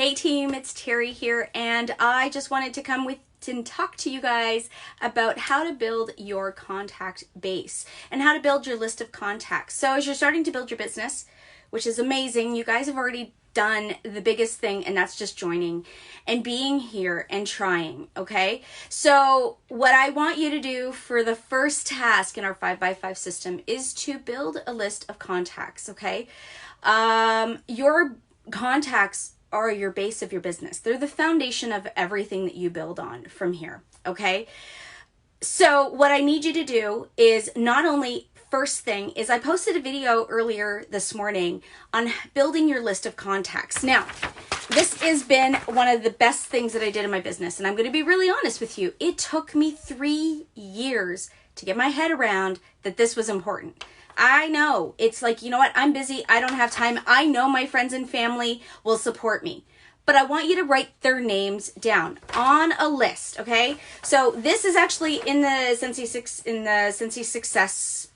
Hey team, it's Terry here, and I just wanted to come with and talk to you guys about how to build your contact base and how to build your list of contacts. So as you're starting to build your business, which is amazing, you guys have already done the biggest thing, and that's just joining and being here and trying, okay? So what I want you to do for the first task in our 5x5 system is to build a list of contacts, okay? Your contacts are your base of your business. They're the foundation of everything that you build on from here, okay? So what I need you to do is not only, first thing is I posted a video earlier this morning on building your list of contacts. Now, this has been one of the best things that I did in my business, and I'm going to be really honest with you. It took me 3 years to get my head around that this was important. I know it's like, you know what? I'm busy. I don't have time. I know my friends and family will support me, but I want you to write their names down on a list. Okay. So this is actually in the Scentsy Success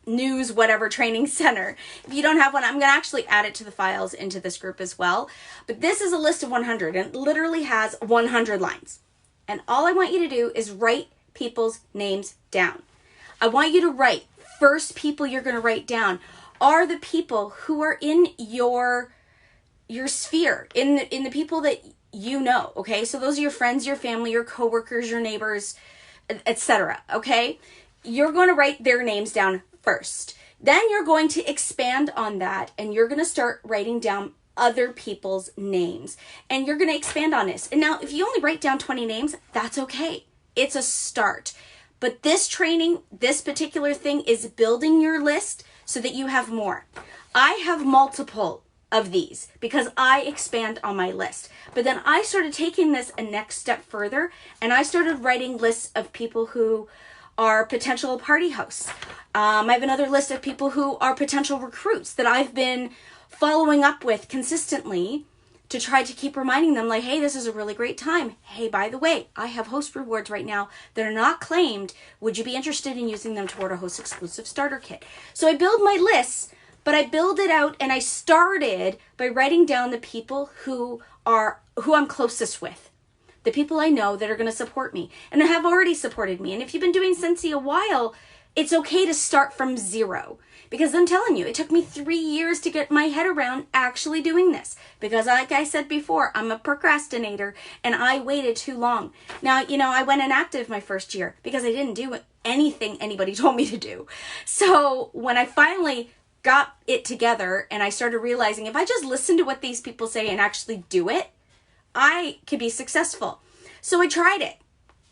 News, whatever training center. If you don't have one, I'm going to actually add it to the files into this group as well. But this is a list of 100 and it literally has 100 lines. And all I want you to do is write people's names down. I want you to write. First people you're going to write down are the people who are in your sphere, in the people that you know, okay? So those are your friends, your family, your coworkers, your neighbors, etc., okay? You're going to write their names down first. Then you're going to expand on that, and you're going to start writing down other people's names, and you're going to expand on this. And now, if you only write down 20 names, that's okay. It's a start. But this training, this particular thing is building your list so that you have more. I have multiple of these because I expand on my list. But then I started taking this a next step further, and I started writing lists of people who are potential party hosts. I have another list of people who are potential recruits that I've been following up with consistently to try to keep reminding them, like, hey, this is a really great time. Hey, by the way, I have host rewards right now that are not claimed. Would you be interested in using them toward a host exclusive starter kit? So I build my lists, but I build it out, and I started by writing down the people who I'm closest with, the people I know that are going to support me and have already supported me. And if you've been doing Scentsy a while, it's okay to start from zero, because I'm telling you, it took me 3 years to get my head around actually doing this, because like I said before, I'm a procrastinator and I waited too long. Now, you know, I went inactive my first year because I didn't do anything anybody told me to do. So when I finally got it together and I started realizing if I just listen to what these people say and actually do it, I could be successful. So I tried it.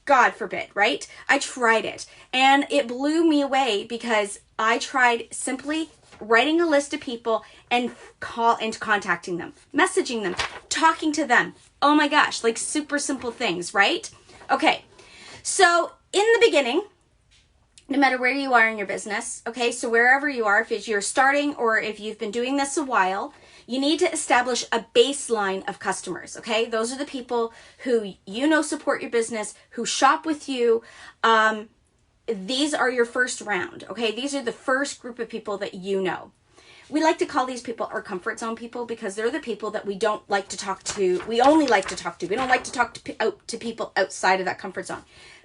God forbid, right? I tried it, and it blew me away because I tried simply writing a list of people and contacting them, messaging them, talking to them. Oh my gosh, like super simple things, right? Okay. So in the beginning, no matter where you are in your business, okay, so wherever you are, if you're starting or if you've been doing this a while, you need to establish a baseline of customers, okay? Those are the people who you know support your business, who shop with you. These are your first round, okay? These are the first group of people that you know. We like to call these people our comfort zone people because they're the people that we don't like to talk to. We only like to talk to. We don't like to talk to people outside of that comfort zone,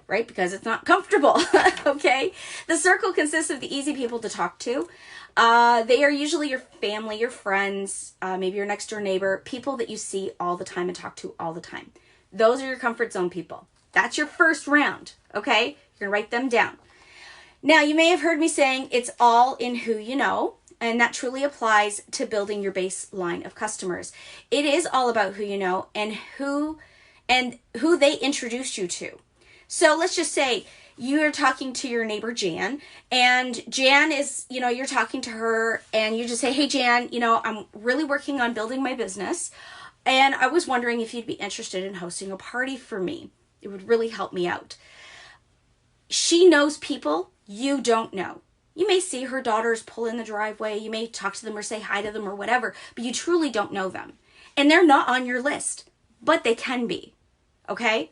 right? Because it's not comfortable, okay? The circle consists of the easy people to talk to. They are usually your family, your friends, maybe your next door neighbor, people that you see all the time and talk to all the time. Those are your comfort zone people. That's your first round, okay? You're going to write them down. Now, you may have heard me saying it's all in who you know, and that truly applies to building your baseline of customers. It is all about who you know and who they introduced you to. So let's just say you're talking to your neighbor, Jan, and Jan is, you know, you're talking to her and you just say, hey, Jan, you know, I'm really working on building my business, and I was wondering if you'd be interested in hosting a party for me. It would really help me out. She knows people you don't know. You may see her daughters pull in the driveway. You may talk to them or say hi to them or whatever, but you truly don't know them. And they're not on your list, but they can be, okay?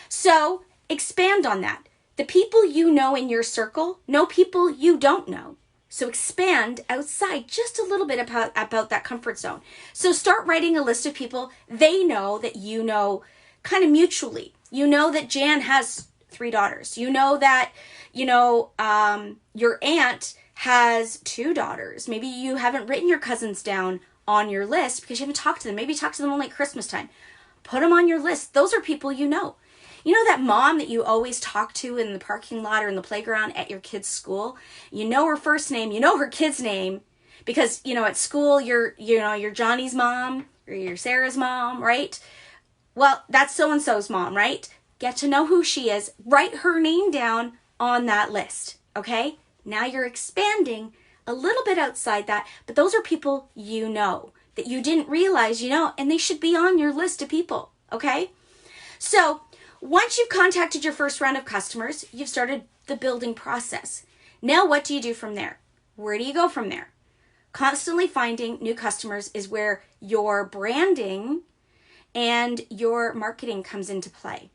So expand on that. The people you know in your circle know people you don't know. So expand outside just a little bit about that comfort zone. So start writing a list of people they know that you know kind of mutually. You know that Jan has 3 daughters. You know that, your aunt has 2 daughters. Maybe you haven't written your cousins down on your list because you haven't talked to them. Maybe talk to them only at Christmas time. Put them on your list. Those are people you know. You know that mom that you always talk to in the parking lot or in the playground at your kid's school? You know her first name, you know her kid's name, because, at school you're Johnny's mom or you're Sarah's mom, right? Well, that's so-and-so's mom, right? Get to know who she is. Write her name down on that list, okay? Now you're expanding a little bit outside that, but those are people you know that you didn't realize and they should be on your list of people, okay? So once you've contacted your first round of customers, you've started the building process. Now what do you do from there? Where do you go from there? Constantly finding new customers is where your branding and your marketing comes into play.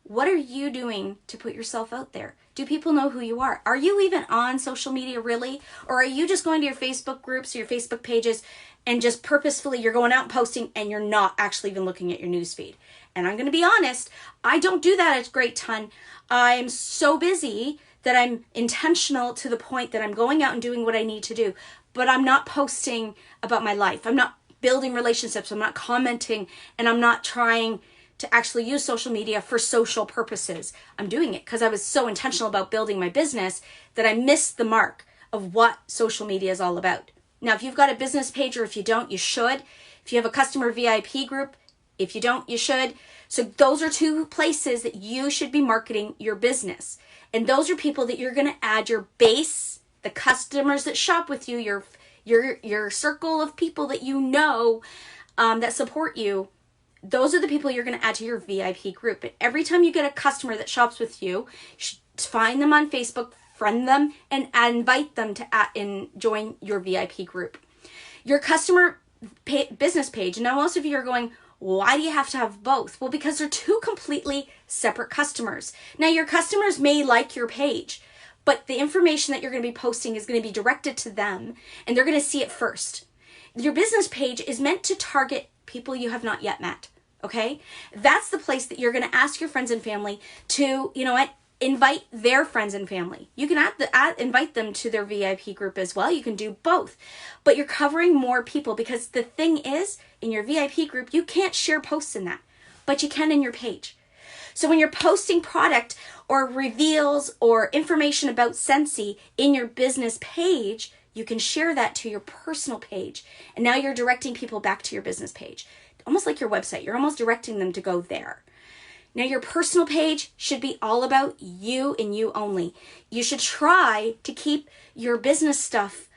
What are you doing to put yourself out there? Do people know who you are? Are you even on social media really? Or are you just going to your Facebook groups or your Facebook pages and just purposefully you're going out and posting and you're not actually even looking at your newsfeed? And I'm going to be honest, I don't do that a great ton. I'm so busy that I'm intentional to the point that I'm going out and doing what I need to do, but I'm not posting about my life. I'm not building relationships. I'm not commenting, and I'm not trying to actually use social media for social purposes. I'm doing it because I was so intentional about building my business that I missed the mark of what social media is all about. Now, if you've got a business page or if you don't, you should. If you have a customer VIP group, if you don't, you should. So those are 2 places that you should be marketing your business. And those are people that you're going to add your base, the customers that shop with you, your circle of people that you know that support you. Those are the people you're going to add to your VIP group. And every time you get a customer that shops with you, you should find them on Facebook, friend them, and invite them to join your VIP group. Your customer business page. Now, most of you are going, why do you have to have both? Well, because they're 2 completely separate customers. Now, your customers may like your page, but the information that you're going to be posting is going to be directed to them, and they're going to see it first. Your business page is meant to target people you have not yet met, okay? That's the place that you're going to ask your friends and family to, invite their friends and family. You can invite them to their VIP group as well. You can do both, but you're covering more people because the thing is, in your VIP group, you can't share posts in that, but you can in your page. So when you're posting product or reveals or information about Scentsy in your business page, you can share that to your personal page. And now you're directing people back to your business page. Almost like your website. You're almost directing them to go there. Now, your personal page should be all about you and you only. You should try to keep your business stuff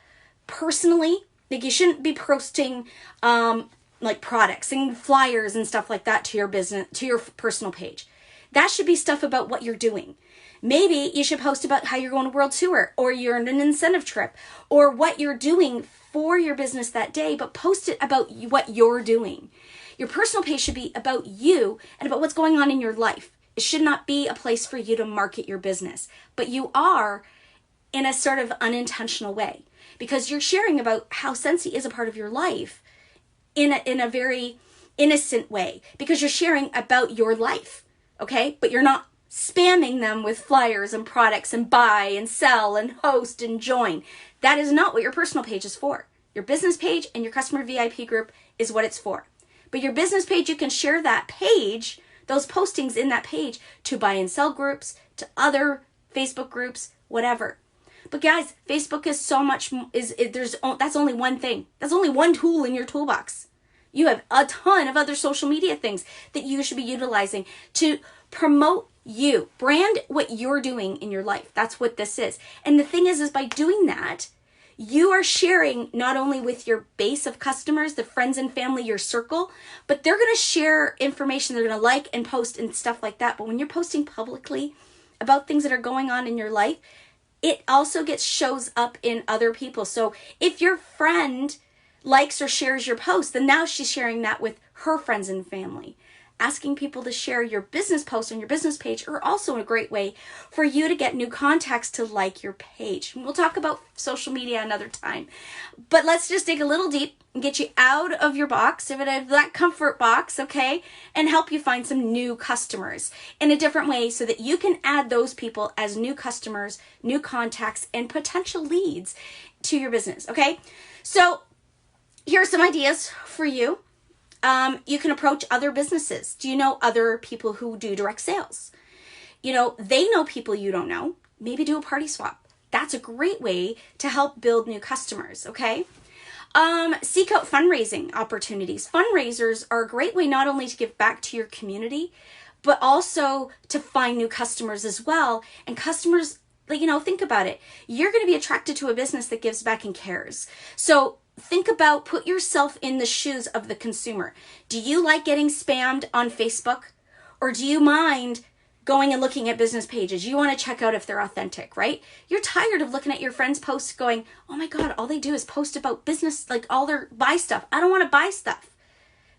personally. Like, you shouldn't be posting like products and flyers and stuff like that to your business, to your personal page. That should be stuff about what you're doing. Maybe you should post about how you're going to world tour, or you're on an incentive trip, or what you're doing for your business that day, but post it about what you're doing. Your personal page should be about you and about what's going on in your life. It should not be a place for you to market your business, but you are in a sort of unintentional way because you're sharing about how Scentsy is a part of your life in a very innocent way because you're sharing about your life, okay? But you're not spamming them with flyers and products and buy and sell and host and join. That is not what your personal page is for. Your business page and your customer VIP group is what it's for. But your business page, you can share that page, those postings in that page, to buy and sell groups, to other Facebook groups, whatever. But guys, Facebook is so much, that's only one thing. That's only one tool in your toolbox. You have a ton of other social media things that you should be utilizing to promote you. Brand what you're doing in your life. That's what this is. And the thing is by doing that, you are sharing not only with your base of customers, the friends and family, your circle, but they're going to share information. They're going to like and post and stuff like that. But when you're posting publicly about things that are going on in your life, it also shows up in other people. So if your friend likes or shares your post, then now she's sharing that with her friends and family. asking people to share your business post on your business page are also a great way for you to get new contacts to like your page. We'll talk about social media another time. But let's just dig a little deep and get you out of your box, out of that comfort box, okay? And help you find some new customers in a different way so that you can add those people as new customers, new contacts, and potential leads to your business, okay? So here are some ideas for you. You can approach other businesses. Do you know other people who do direct sales? You know, they know people you don't know. Maybe do a party swap. That's a great way to help build new customers, okay? Seek out fundraising opportunities. Fundraisers are a great way not only to give back to your community, but also to find new customers as well. And customers, like, you know, think about it. You're going to be attracted to a business that gives back and cares. So think about, put yourself in the shoes of the consumer. Do you like getting spammed on Facebook? Or do you mind going and looking at business pages? You want to check out if they're authentic, right? You're tired of looking at your friends' posts going, oh my God, all they do is post about business, like all their buy stuff. I don't want to buy stuff.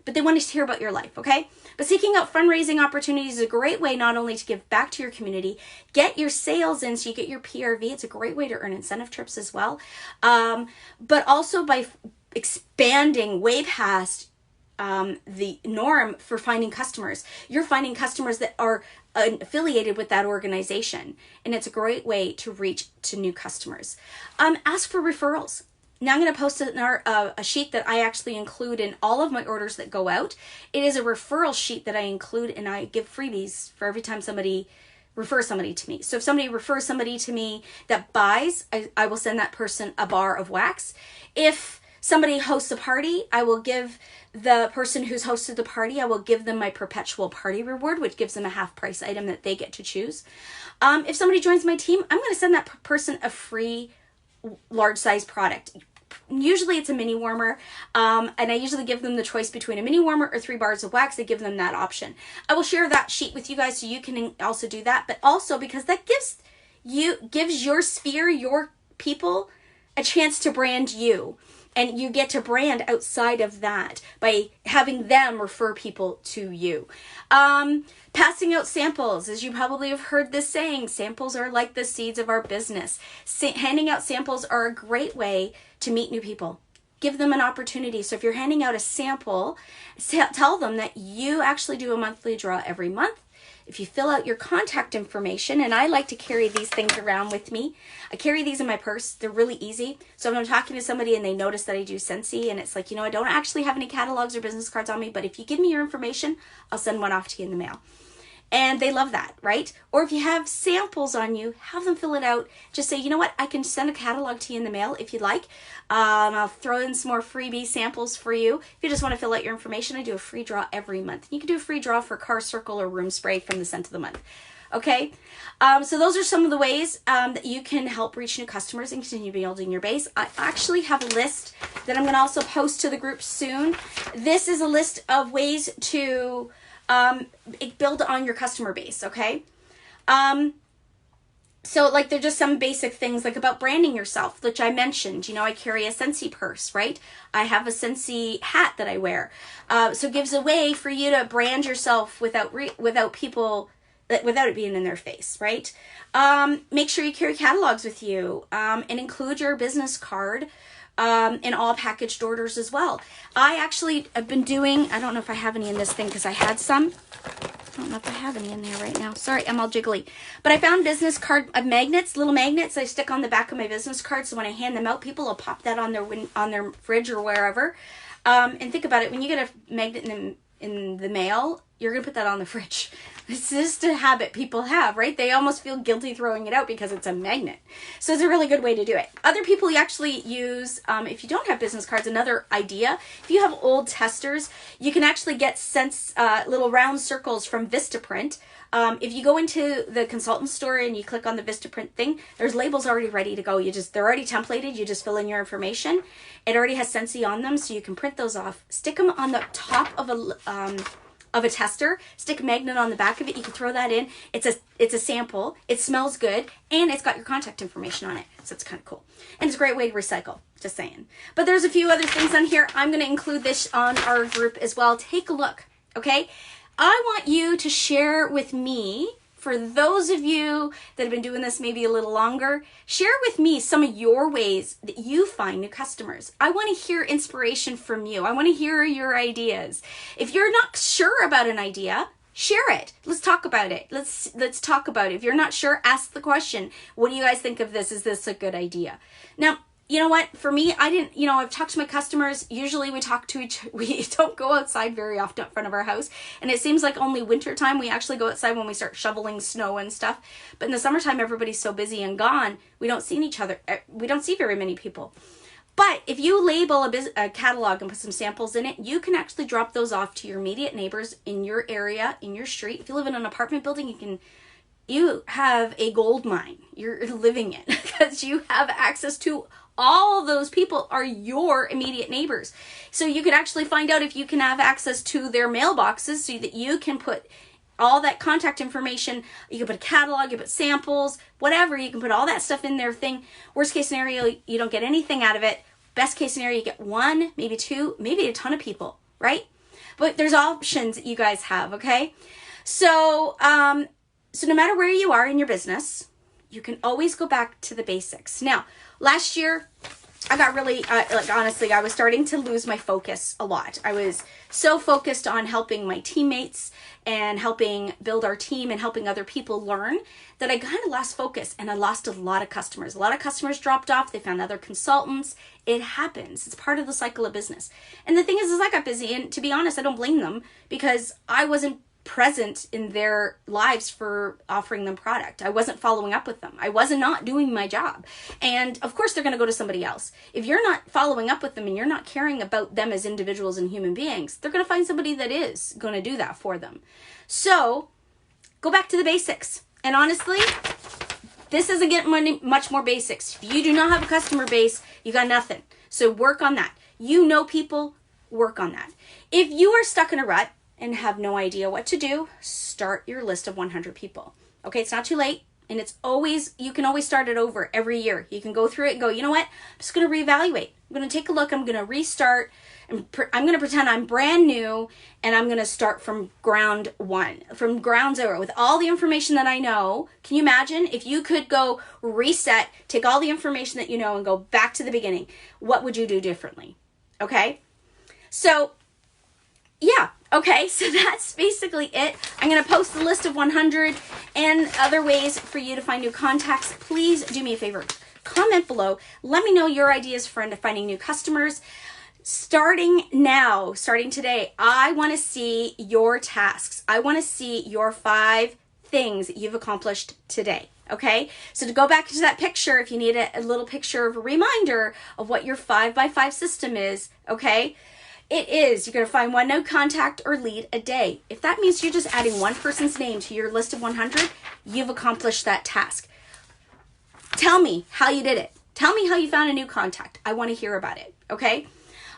But they want to hear about your life, okay? But seeking out fundraising opportunities is a great way not only to give back to your community, get your sales in so you get your PRV. It's a great way to earn incentive trips as well. But also by expanding way past the norm for finding customers. You're finding customers that are affiliated with that organization. And it's a great way to reach to new customers. Ask for referrals. Now I'm going to post a sheet that I actually include in all of my orders that go out. It is a referral sheet that I include, and I give freebies for every time somebody refers somebody to me. So if somebody refers somebody to me that buys, I will send that person a bar of wax. If somebody hosts a party, I will give the person who's hosted the party, I will give them my perpetual party reward, which gives them a half price item that they get to choose. If somebody joins my team, I'm going to send that person a free large size product. Usually it's a mini warmer, and I usually give them the choice between a mini warmer or 3 bars of wax. I give them that option. I will share that sheet with you guys so you can also do that, but also because that gives your sphere, your people, a chance to brand you. And you get to brand outside of that by having them refer people to you. Passing out samples. As you probably have heard this saying, samples are like the seeds of our business. Handing out samples are a great way to meet new people. Give them an opportunity. So if you're handing out a sample, tell them that you actually do a monthly draw every month. If you fill out your contact information, and I like to carry these things around with me. I carry these in my purse. They're really easy. So if I'm talking to somebody and they notice that I do Scentsy, and it's like, you know, I don't actually have any catalogs or business cards on me, but if you give me your information, I'll send one off to you in the mail. And they love that, right? Or if you have samples on you, have them fill it out. Just say, you know what, I can send a catalog to you in the mail if you'd like. I'll throw in some more freebie samples for you. If you just want to fill out your information, I do a free draw every month. You can do a free draw for car circle or room spray from the scent of the month. Okay, so those are some of the ways that you can help reach new customers and continue building your base. I actually have a list that I'm going to also post to the group soon. This is a list of ways to build on your customer base, okay? So like they're just some basic things like about branding yourself, which I mentioned. You know, I carry a Scentsy purse, right? I have a Scentsy hat that I wear. So it gives a way for you to brand yourself without people, without it being in their face, right? Make sure you carry catalogs with you and include your business card in all packaged orders as well. I actually have been doing, I don't know if I have any in this thing because I had some. I don't know if I have any in there right now. Sorry, I'm all jiggly. But I found business card magnets, little magnets I stick on the back of my business card. So when I hand them out, people will pop that on their fridge or wherever. And think about it, when you get a magnet in the mail, you're going to put that on the fridge. It's just a habit people have, right? They almost feel guilty throwing it out because it's a magnet. So it's a really good way to do it. Other people actually use, if you don't have business cards, another idea, if you have old testers, you can actually get little round circles from Vistaprint. If you go into the consultant store and you click on the Vistaprint thing, there's labels already ready to go. They're already templated. You just fill in your information. It already has Scentsy on them, so you can print those off. Stick them on the top of a tester, stick a magnet on the back of it. You can throw that in. It's a sample. It smells good, and it's got your contact information on it. So it's kind of cool. And it's a great way to recycle, just saying. But there's a few other things on here. I'm going to include this on our group as well. Take a look, okay? I want you to share with me, for those of you that have been doing this maybe a little longer, share with me some of your ways that you find new customers. I want to hear inspiration from you. I want to hear your ideas. If you're not sure about an idea, share it. Let's talk about it. Let's talk about it. If you're not sure, ask the question. What do you guys think of this? Is this a good idea? Now, you know what? For me, I've talked to my customers. Usually we don't go outside very often in front of our house. And it seems like only wintertime we actually go outside when we start shoveling snow and stuff. But in the summertime, everybody's so busy and gone. We don't see each other. We don't see very many people. But if you label a catalog and put some samples in it, you can actually drop those off to your immediate neighbors in your area, in your street. If you live in an apartment building, you have a gold mine. You're living it because you have access to all those people are your immediate neighbors. So you could actually find out if you can have access to their mailboxes so that you can put all that contact information. You can put a catalog, you put samples, whatever. You can put all that stuff in their thing. Worst case scenario, you don't get anything out of it. Best case scenario, you get one, maybe two, maybe a ton of people, right? But there's options that you guys have, okay? So no matter where you are in your business, you can always go back to the basics. Now, last year, I got really, honestly, I was starting to lose my focus a lot. I was so focused on helping my teammates and helping build our team and helping other people learn that I kind of lost focus and I lost a lot of customers. A lot of customers dropped off. They found other consultants. It happens. It's part of the cycle of business. And the thing is I got busy, and to be honest, I don't blame them because I wasn't present in their lives for offering them product. I wasn't following up with them. I wasn't not doing my job. And of course they're going to go to somebody else. If you're not following up with them and you're not caring about them as individuals and human beings, they're going to find somebody that is going to do that for them. So go back to the basics. And honestly, this isn't getting much more basics. If you do not have a customer base, you got nothing. So work on that. You know people, work on that. If you are stuck in a rut and have no idea what to do, start your list of 100 people. Okay, it's not too late, and you can always start it over every year. You can go through it and go, you know what, I'm just going to reevaluate. I'm going to take a look, I'm going to restart, and I'm going to pretend I'm brand new, and I'm going to start from ground zero, with all the information that I know. Can you imagine if you could go reset, take all the information that you know and go back to the beginning? What would you do differently? Okay, so yeah. Okay, so that's basically it. I'm going to post the list of 100 and other ways for you to find new contacts. Please do me a favor. Comment below. Let me know your ideas for finding new customers. Starting today, I want to see your tasks. I want to see your 5 things that you've accomplished today. Okay, so to go back to that picture, if you need a little picture of a reminder of what your 5x5 system is, okay, it is, you're going to find one new contact or lead a day. If that means you're just adding one person's name to your list of 100, you've accomplished that task. Tell me how you did it. Tell me how you found a new contact. I want to hear about it, okay?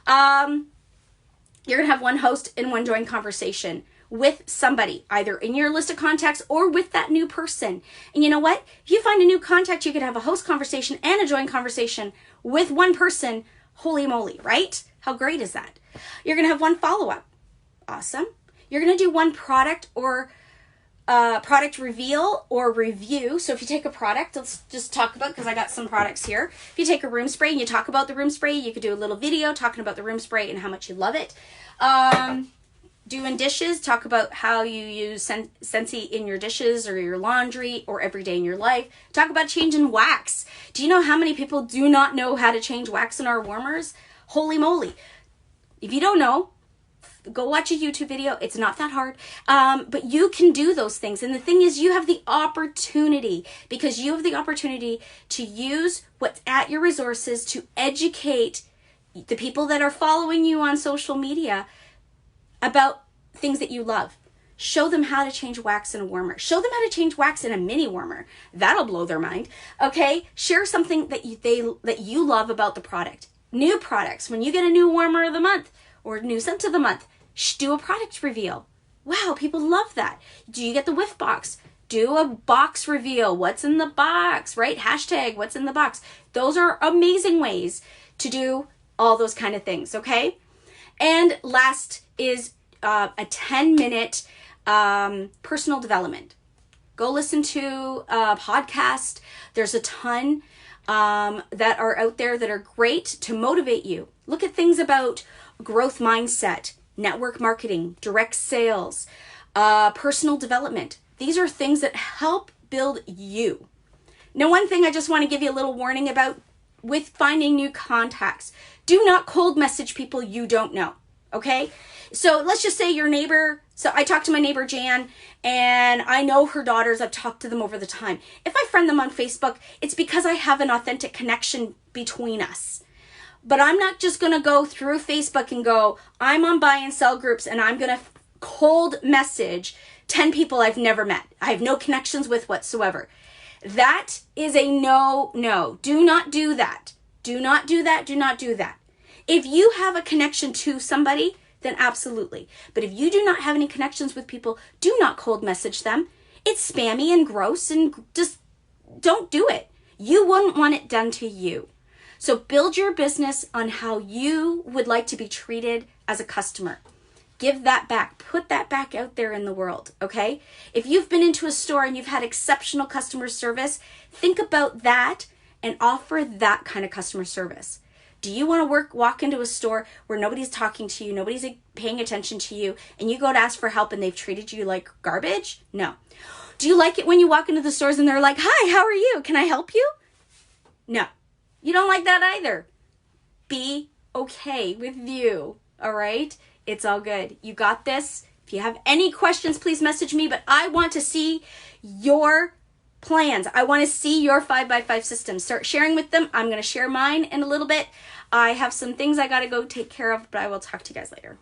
You're going to have one host and one join conversation with somebody, either in your list of contacts or with that new person. And you know what? If you find a new contact, you could have a host conversation and a join conversation with one person. Holy moly, right? How great is that? You're going to have one follow-up. Awesome. You're going to do one product or product reveal or review. So if you take a product, let's just talk about, because I got some products here. If you take a room spray and you talk about the room spray, you could do a little video talking about the room spray and how much you love it. Doing dishes, talk about how you use Scentsy in your dishes or your laundry or every day in your life. Talk about changing wax. Do you know how many people do not know how to change wax in our warmers? Holy moly. If you don't know, go watch a YouTube video. It's not that hard. But you can do those things. And the thing is, you have the opportunity, because you have the opportunity to use what's at your resources to educate the people that are following you on social media about things that you love. Show them how to change wax in a warmer. Show them how to change wax in a mini warmer. That'll blow their mind. Okay? Share something that you love about the product. New products. When you get a new warmer of the month or new scent of the month, do a product reveal. Wow, people love that. Do you get the whiff box? Do a box reveal. What's in the box, right? Hashtag what's in the box. Those are amazing ways to do all those kind of things, okay? And last is a 10-minute Personal development. Go listen to a podcast. There's a ton that are out there that are great to motivate you. Look at things about growth mindset, network marketing, direct sales, personal development. These are things that help build you. Now, one thing I just want to give you a little warning about with finding new contacts. Do not cold message people you don't know, okay? So let's just say your neighbor, so I talked to my neighbor Jan, and I know her daughters, I've talked to them over the time. If I friend them on Facebook, it's because I have an authentic connection between us. But I'm not just going to go through Facebook and go, I'm on buy and sell groups and I'm going to cold message 10 people I've never met. I have no connections with whatsoever. That is a no. Do not do that. Do not do that. Do not do that. If you have a connection to somebody, then absolutely. But if you do not have any connections with people, do not cold message them. It's spammy and gross, and just don't do it. You wouldn't want it done to you. So build your business on how you would like to be treated as a customer. Give that back. Put that back out there in the world, okay? If you've been into a store and you've had exceptional customer service, think about that and offer that kind of customer service. Do you want to walk into a store where nobody's talking to you, nobody's paying attention to you, and you go to ask for help and they've treated you like garbage? No. Do you like it when you walk into the stores and they're like, hi, how are you? Can I help you? No. You don't like that either. Be okay with you, all right? It's all good. You got this. If you have any questions, please message me, but I want to see your plans. I want to see your 5x5 system. Start sharing with them. I'm going to share mine in a little bit. I have some things I got to go take care of, but I will talk to you guys later.